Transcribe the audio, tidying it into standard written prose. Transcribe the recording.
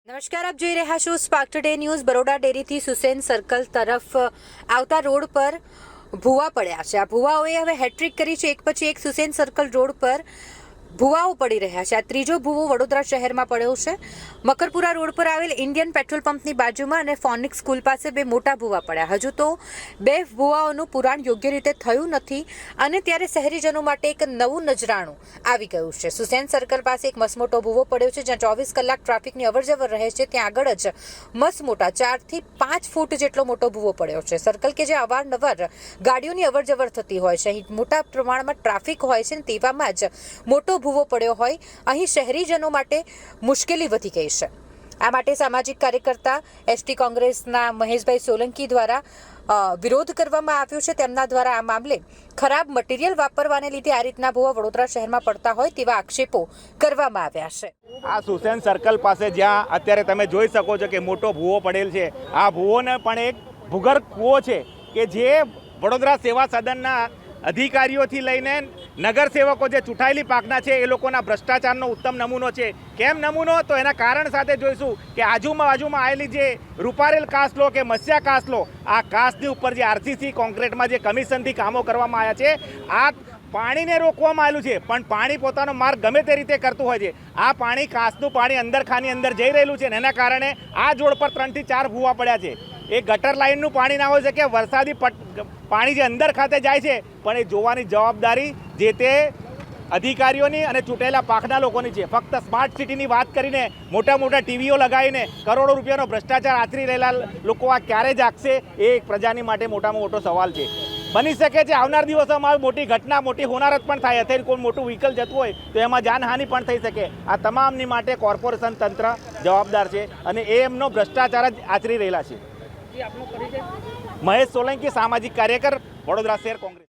નમસ્કાર, આપ જોઈ રહ્યા છો સ્પાર્ક ટુડે ન્યૂઝ. બરોડા ડેરીથી સુસેન સર્કલ તરફ આવતા રોડ પર ભૂવા પડ્યા છે. આ ભૂવાઓએ હવે હેટ્રિક કરી છે. એક પછી એક સુસેન સર્કલ રોડ પર ભૂવાઓ પડી રહ્યા છે. આ ત્રીજો ભૂવો વડોદરા શહેરમાં પડ્યો છે. મકરપુરા રોડ પર આવેલ ઇન્ડિયન પેટ્રોલ પંપની બાજુમાં અને ફોનિક્સ સ્કૂલ પાસે બે મોટા ભૂવા પડ્યા. હજુ તો બે ભૂવાઓનું પુરાણ યોગ્ય રીતે થયું નથી અને ત્યારે શહેરીજનો માટે એક નવું નજરાણું આવી ગયું છે. સુસેન સર્કલ પાસે એક મસમોટો ભૂવો પડ્યો છે, જ્યાં 24 કલાક ટ્રાફિકની અવરજવર રહે છે. ત્યાં આગળ જ મસમોટા 4 થી 5 ફૂટ જેટલો મોટો ભૂવો પડ્યો છે. સર્કલ કે જે અવારનવાર ગાડીઓની અવરજવર થતી હોય છે, અહીં મોટા પ્રમાણમાં ટ્રાફિક હોય છે, તેવામાં જ મોટો ભૂવો પડ્યો હોય અહીં શહેરીજનો માટે મુશ્કેલી વધી ગઈ છે. આ માટે સામાજિક કાર્યકર્તા એસટી કોંગ્રેસના મહેશભાઈ સોલંકી દ્વારા વિરોધ કરવામાં આવ્યો છે. તેમના દ્વારા આ મામલે ખરાબ મટીરિયલ વાપરવાને લીધે આ રીતના ભૂવા વડોદરા શહેરમાં પડતા હોય તેવા આક્ષેપો કરવામાં આવ્યા છે. આ સુસેન સર્કલ પાસે જ્યાં અત્યારે તમે જોઈ શકો છો કે મોટો ભૂવો પડેલ છે, આ ભૂવોને પણ એક ભૂગર્ભ કૂવો છે કે જે વડોદરા સેવા સદનના અધિકારીઓથી લઈને નગરસેવકો જે ચૂંટાયેલી પાકના છે એ લોકોના ભ્રષ્ટાચારનો ઉત્તમ નમૂનો છે. કેમ નમૂનો? તો એના કારણ સાથે જોઈશું કે બાજુમાં આવેલી જે રૂપારેલ કાસ્ટ લો કે મસ્યા કાસ્ટ લો, આ કાસ્ટની ઉપર જે આરસીસી કોન્ક્રીટમાં જે કમિશનથી કામો કરવામાં આવ્યા છે, આ પાણીને રોકવામાં આવેલું છે, પણ પાણી પોતાનો માર્ગ ગમે તે રીતે કરતું હોય છે. આ પાણી કાસ્ટનું પાણી અંદર ખાની અંદર જઈ રહેલું છે ને એના કારણે આ જોડ પર 3 થી 4 ભૂવા પડ્યા છે. એ ગટર લાઇનનું પાણી ના હોય છે કે વરસાદી પાણી જે અંદર ખાતે જાય છે, પણ એ જોવાની જવાબદારી જે તે અધિકારીઓની અને ચૂંટેલા પાકના લોકોની છે. ફક્ત સ્માર્ટ સિટીની વાત કરીને મોટા મોટા ટીવીઓ લગાવીને કરોડો રૂપિયાનો ભ્રષ્ટાચાર આચરી રહેલા લોકો આ ક્યારે જાગશે, એ એક પ્રજાની માટે મોટામાં મોટો સવાલ છે. બની શકે છે આવનાર દિવસોમાં મોટી ઘટના, મોટી હોનારત પણ થાય. અત્યારે કોઈ મોટું વ્હીકલ જતું હોય તો એમાં જાનહાનિ પણ થઈ શકે. આ તમામની માટે કોર્પોરેશન તંત્ર જવાબદાર છે અને એ એમનો ભ્રષ્ટાચાર જ આચરી રહેલા છે. મહેશ સોલંકી, સામાજિક કાર્યકર, વડોદરા શહેર કોંગ્રેસ.